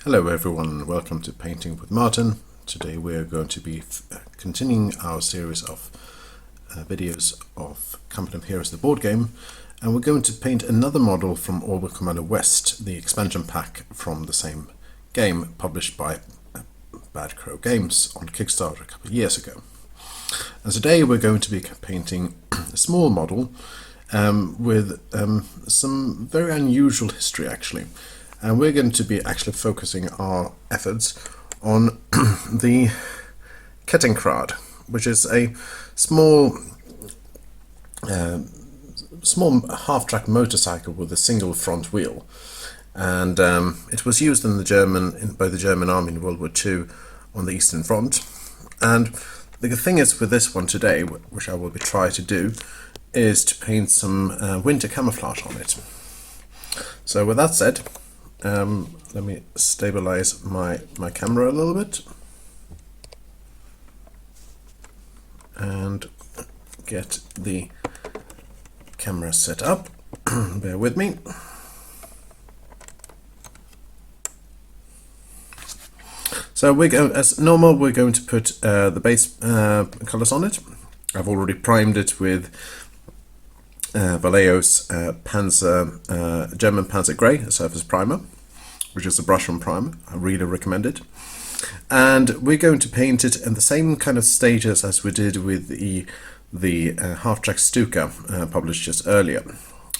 Hello everyone and welcome to Painting with Martin. Today we are going to be continuing our series of videos of Company of Heroes, the board game, and we're going to paint another model from Oberkommando West, the expansion pack from the same game published by Bad Crow Games on Kickstarter a couple of years ago. And today we're going to be painting a small model with some very unusual history actually. And we're going to be actually focusing our efforts on the Kettenkrad, which is a small half-track motorcycle with a single front wheel, and it was used in by the German army in World War II on the Eastern Front. And the thing is with this one today, which I will be trying to do, is to paint some winter camouflage on it. So with that said, let me stabilize my camera a little bit and get the camera set up. Bear with me. So we're going, as normal, we're going to put the base colors on it. I've already primed it with Vallejo's German Panzer Grey, a surface primer, which is a brush-on primer. I really recommend it. And we're going to paint it in the same kind of stages as we did with the half-track Stuka published just earlier.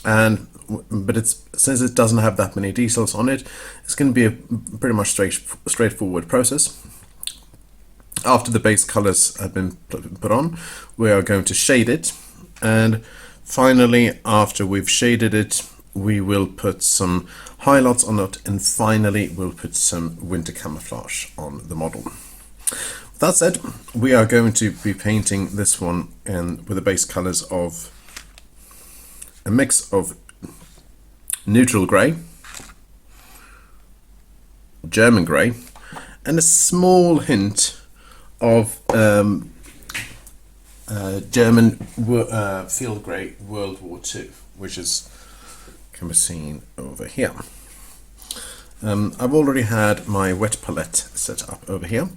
But since it doesn't have that many details on it, it's going to be a pretty much straightforward process. After the base colors have been put on, we are going to shade it, and finally, after we've shaded it, we will put some highlights on it, and finally we'll put some winter camouflage on the model. With that said, we are going to be painting this one with the base colors of a mix of neutral grey, German grey, and a small hint of German field grey World War II, which can be seen over here. I've already had my wet palette set up over here,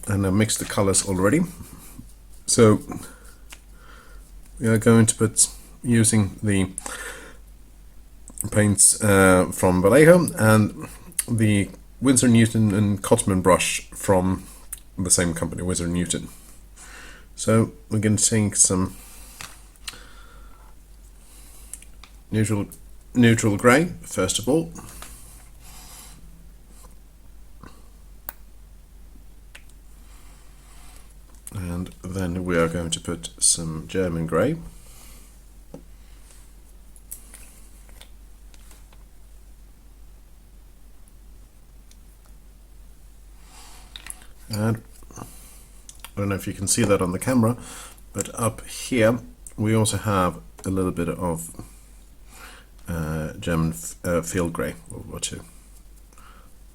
and I mixed the colors already. So we are going to put, using the paints from Vallejo and the Winsor Newton and Cotman brush from the same company, Winsor Newton. So we're going to take some neutral grey first of all, and then we are going to put some German grey, and I don't know if you can see that on the camera, but up here we also have a little bit of German field grey, World War II.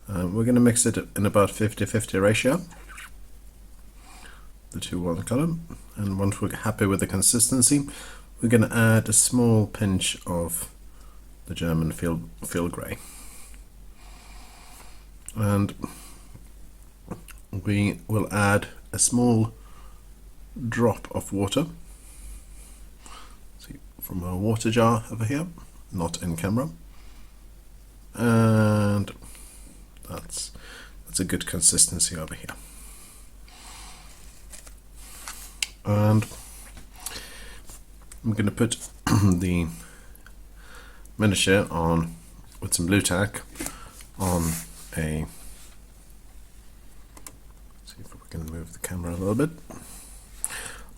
We're going to mix it in about 50-50 ratio, the two one color, and once we're happy with the consistency, we're going to add a small pinch of the German field grey, and we will add a small drop of water. See, from a water jar over here, not in camera, and that's a good consistency over here. And I'm going to put the miniature on with some blue tack on a, see if we can move the camera a little bit,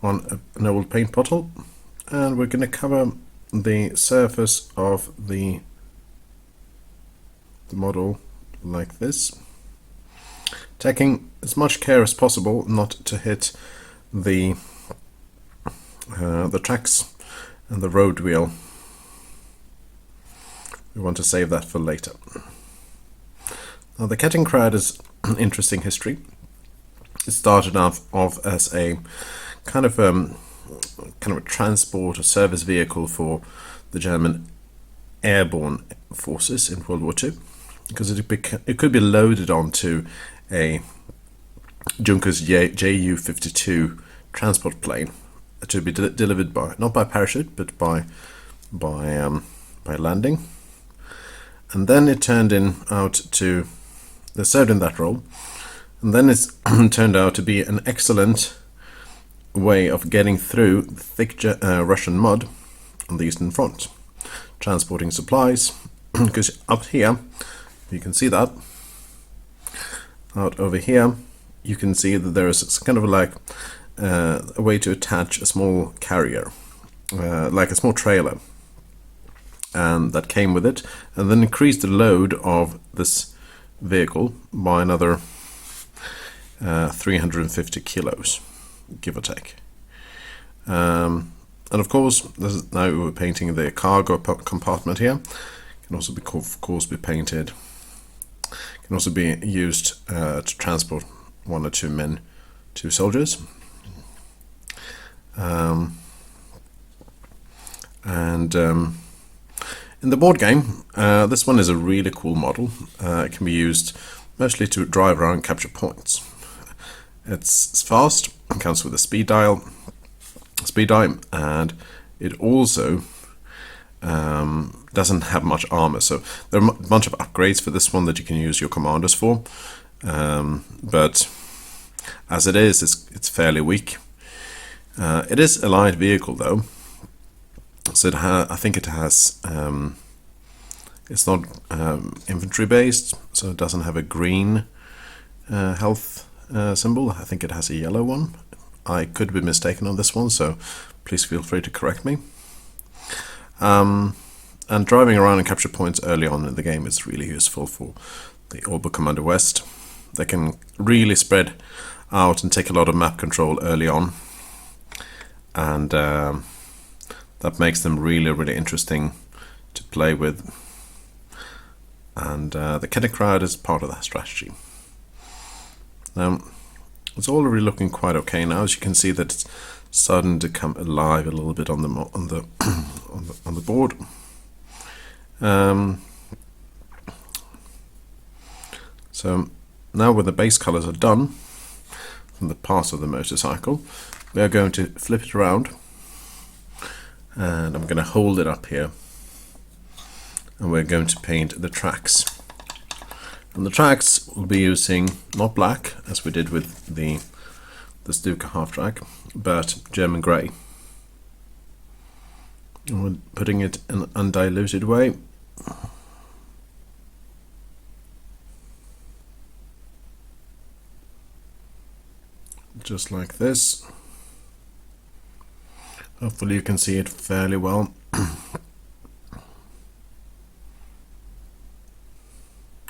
on an old paint bottle, and we're going to cover the surface of the model like this, taking as much care as possible not to hit the tracks and the road wheel. We want to save that for later. Now the Kettenkrad is an interesting history. It started off as a kind of a transport or service vehicle for the German airborne forces in World War II. because it could be loaded onto a Junkers Ju-52 transport plane to be delivered by, not by parachute, but by landing. And then it turned they served in that role, and then it's turned out to be an excellent way of getting through the thick Russian mud on the Eastern Front, transporting supplies, because up here, you can see that, out over here, you can see that there is kind of like a way to attach a small carrier, like a small trailer, and that came with it, and then increased the load of this vehicle by another 350 kilos, give or take. And of course, now we're painting the cargo compartment here. It can also be, of course, be painted. It can also be used to transport 1 or 2 men, 2 soldiers. In the board game, this one is a really cool model. It can be used mostly to drive around and capture points. It's fast, it comes with a speed die, and it also doesn't have much armor. So there are a bunch of upgrades for this one that you can use your commandos for, but as it is, it's fairly weak. It is a light vehicle though, so I think it has. It's not infantry based, so it doesn't have a green health symbol. I think it has a yellow one. I could be mistaken on this one, so please feel free to correct me. And driving around and capture points early on in the game is really useful for the Oberkommando West. They can really spread out and take a lot of map control early on, and that makes them really, really interesting to play with. And the Kettenkrad is part of that strategy. Now, it's already looking quite okay now. As you can see, that it's starting to come alive a little bit on the board. So now, when the base colors are done from the parts of the motorcycle, we are going to flip it around, and I'm going to hold it up here, and we're going to paint the tracks. And the tracks will be using not black as we did with the Stuka half track, but German grey. And we're putting it in an undiluted way. Just like this. Hopefully you can see it fairly well.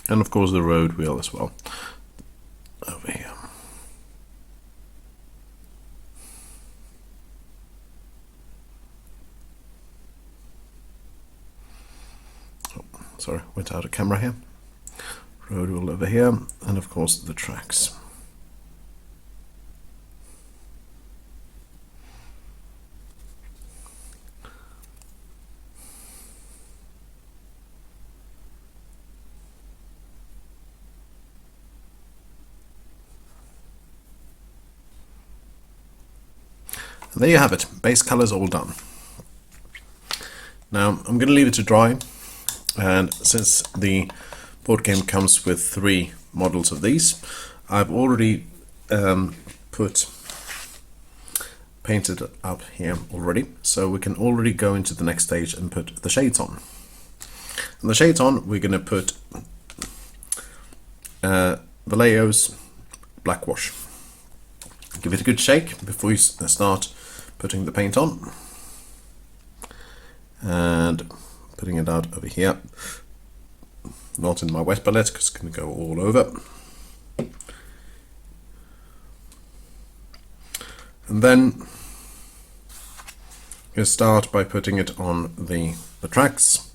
And of course the road wheel as well, over here. Oh, sorry, went out of camera here. Road wheel over here, and of course the tracks. And there you have it, base colors all done. Now I'm going to leave it to dry, and since the board game comes with 3 models of these, I've already painted up here already, so we can already go into the next stage and put the shades on. And the shades on, we're going to put Vallejo's black wash. Give it a good shake before you start putting the paint on, and putting it out over here, not in my wet palette because it's going to go all over. And then you start by putting it on the tracks,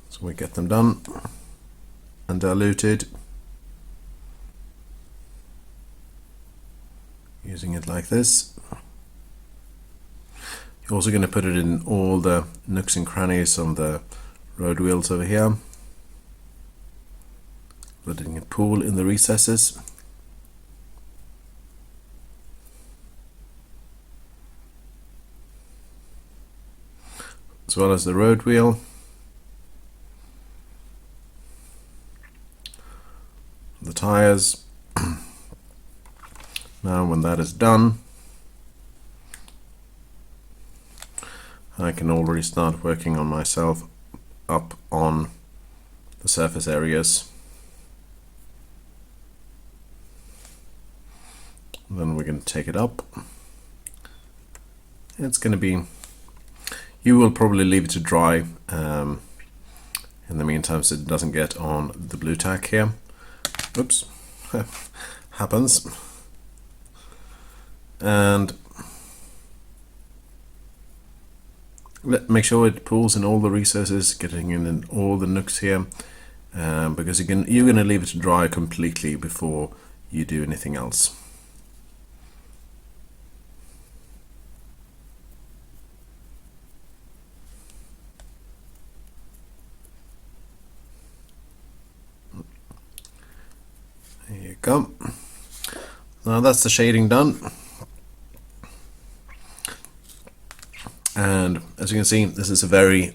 so we get them done and diluted, using it like this. You're also going to put it in all the nooks and crannies on the road wheels over here. letting it pool in the recesses. As well as the road wheel. The tires. Now when that is done, I can already start working on myself up on the surface areas. Then we're going to take it up. It's going to be, you will probably leave it to dry in the meantime so it doesn't get on the blue tack here. Oops, happens. And make sure it pulls in all the recesses, getting in all the nooks here, because you're going to leave it to dry completely before you do anything else. There you go. Now that's the shading done. And as you can see, this is a very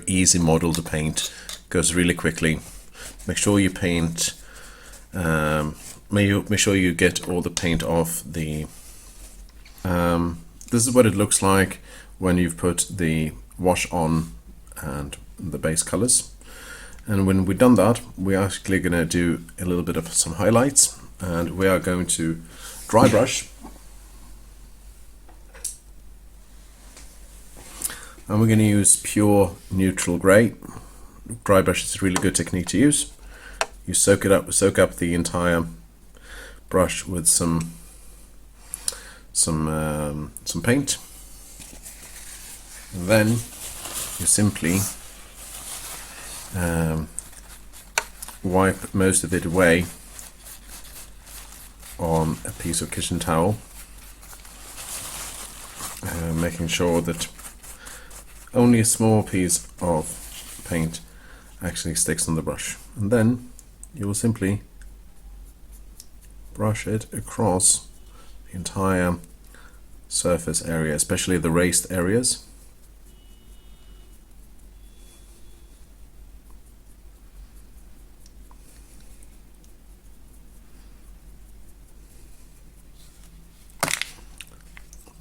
easy model to paint. Goes really quickly. Make sure you paint. Make sure you get all the paint off the. This is what it looks like when you've put the wash on and the base colors. And when we've done that, we're actually going to do a little bit of some highlights, and we are going to dry brush. And we're going to use pure neutral grey. Dry brush is a really good technique to use. You soak up the entire brush with some paint. And then you simply wipe most of it away on a piece of kitchen towel, making sure that only a small piece of paint actually sticks on the brush, and then you will simply brush it across the entire surface area, especially the raised areas.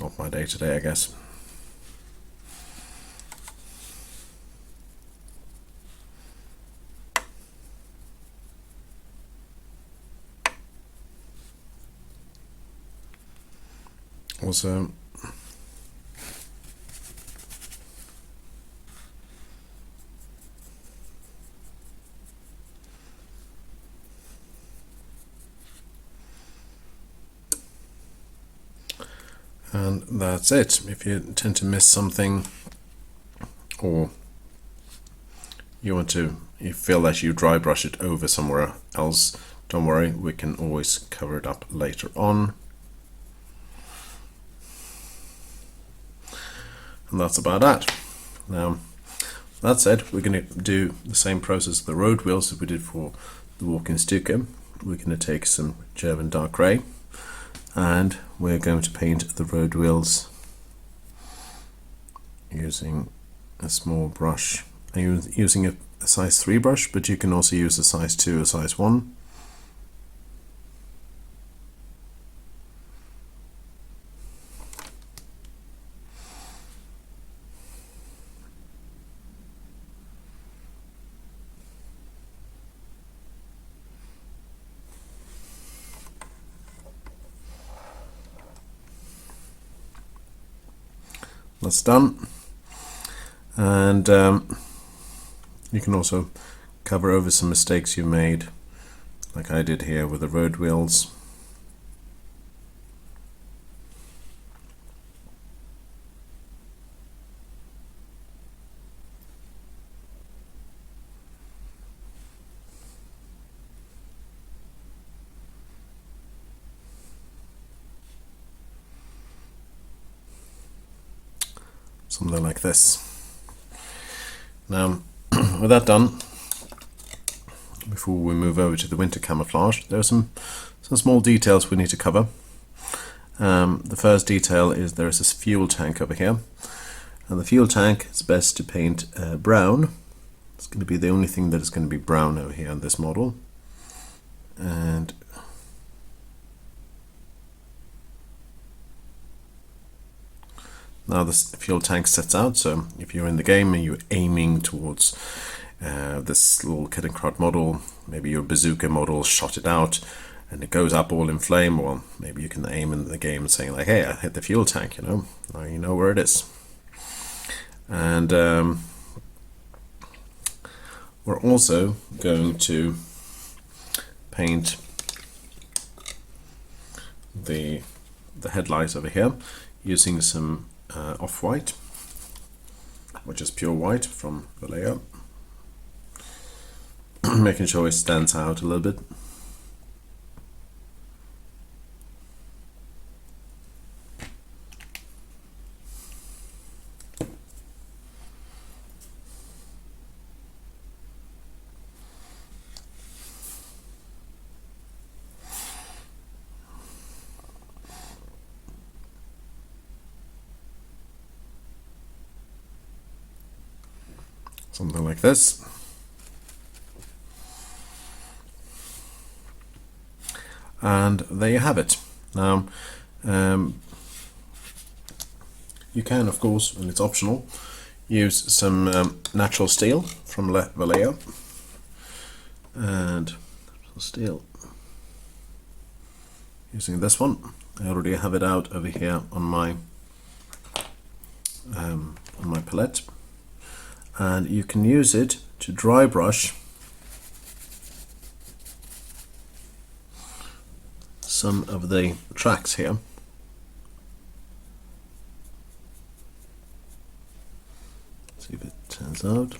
Not my day today, I guess. Also, and that's it. If you tend to miss something, or you feel that you dry brush it over somewhere else, don't worry, we can always cover it up later on. And that's about that. Now, that said, we're going to do the same process of the road wheels that we did for the walk-in stucco. We're going to take some German dark grey, and we're going to paint the road wheels using a small brush. I'm using a size 3 brush, but you can also use a size 2 or size 1. That's done, and you can also cover over some mistakes you made, like I did here with the road wheels. Something like this. Now, with that done, before we move over to the winter camouflage, there are some small details we need to cover. The first detail is there is this fuel tank over here, and the fuel tank is best to paint brown. It's going to be the only thing that is going to be brown over here on this model. And now this fuel tank sets out, so if you're in the game and you're aiming towards this little Kettenkrad model, maybe your bazooka model shot it out and it goes up all in flame, or maybe you can aim in the game saying like, hey, I hit the fuel tank, you know, now you know where it is. And we're also going to paint the headlights over here using some off-white, which is pure white from Vallejo, making sure it stands out a little bit. Something like this. And there you have it. Now, you can, of course, and it's optional, use some natural steel from Vallejo. And steel. Using this one. I already have it out over here on my palette. And you can use it to dry brush some of the tracks here. See if it turns out.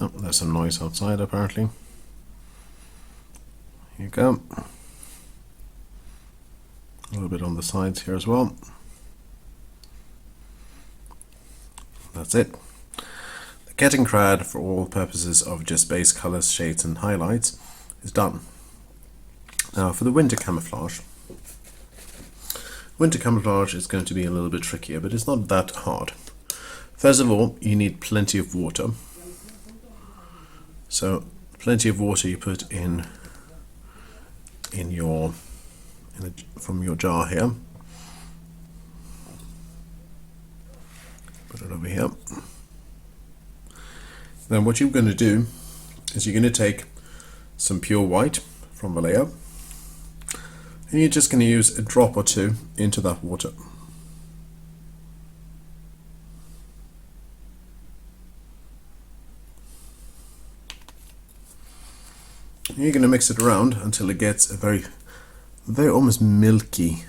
Oh, there's some noise outside apparently. Here you go. A little bit on the sides here as well. That's it. The Kettenkrad, for all purposes of just base colors, shades and highlights, is done. Now for the winter camouflage. Winter camouflage is going to be a little bit trickier, but it's not that hard. First of all, you need plenty of water. So plenty of water you put in from your jar here. Put it over here. Then what you're going to do is you're going to take some pure white from Vallejo, and you're just going to use a drop or two into that water. You're going to mix it around until it gets a very almost milky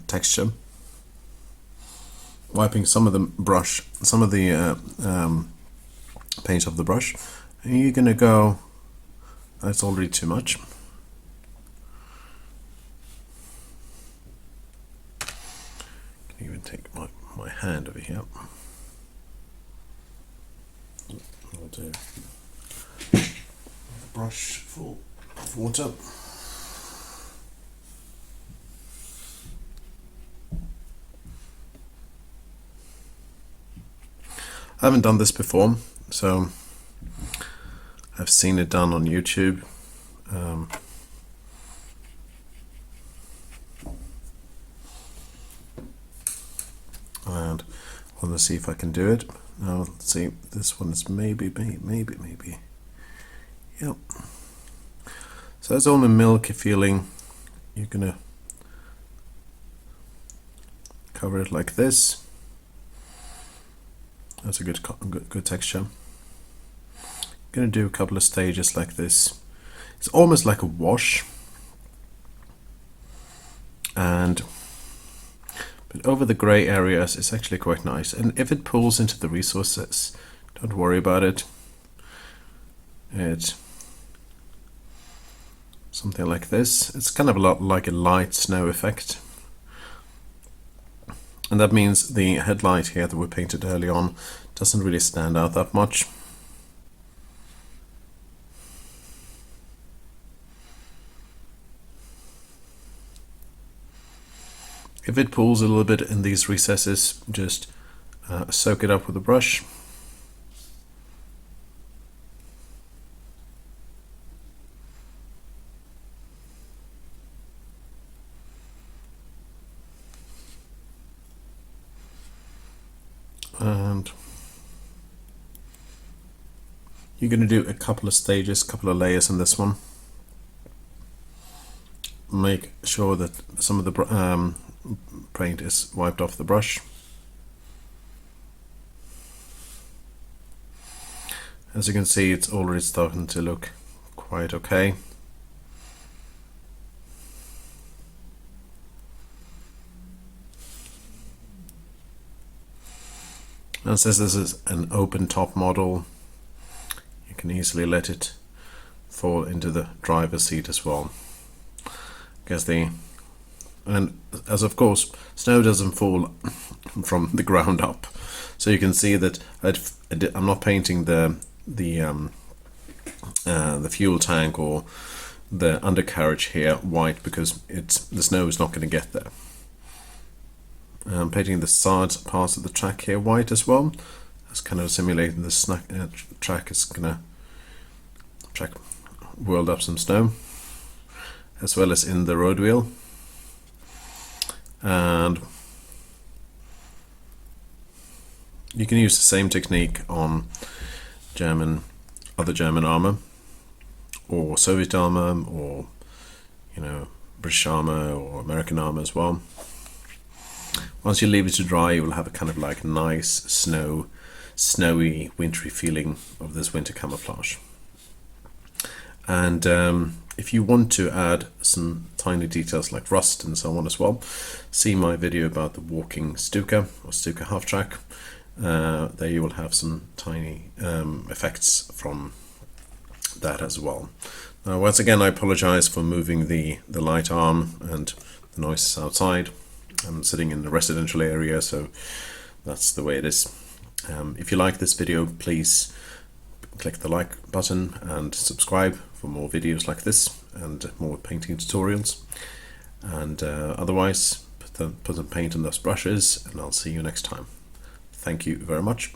texture. Wiping some of the paint off the brush, and you're going to go, that's already too much. Even take my hand over here. I'll do a brush full of water. I haven't done this before, so I've seen it done on YouTube. And I want to see if I can do it. Now let's see, this one is maybe. Yep. So it's all a milky feeling. You're gonna cover it like this. That's a good texture. Gonna do a couple of stages like this. It's almost like a wash, but But over the grey areas it's actually quite nice. And if it pulls into the resources, don't worry about it. It's something like this. It's kind of a lot like a light snow effect. And that means the headlight here that we painted early on doesn't really stand out that much. If it pulls a little bit in these recesses, just soak it up with a brush. And you're going to do a couple of stages, couple of layers in this one. Make sure that some of the paint is wiped off the brush. As you can see, it's already starting to look quite okay. And since this is an open top model, you can easily let it fall into the driver's seat as well. And as of course, snow doesn't fall from the ground up, so you can see that I'm not painting the fuel tank or the undercarriage here white because the snow is not going to get there. I'm painting the side parts of the track here white as well. It's kind of simulating the track is gonna whirled up some snow, as well as in the road wheel. And you can use the same technique on other German armor, or Soviet armor, or British armor, or American armor as well. Once you leave it to dry, you will have a kind of like nice snowy, wintry feeling of this winter camouflage. And if you want to add some tiny details like rust and so on as well, see my video about the walking Stuka or Stuka half track. There you will have some tiny effects from that as well. Now, once again, I apologize for moving the light arm and the noises outside. I'm sitting in the residential area, so that's the way it is. If you like this video, please click the like button and subscribe for more videos like this and more painting tutorials. And otherwise, put some paint on those brushes, and I'll see you next time. Thank you very much.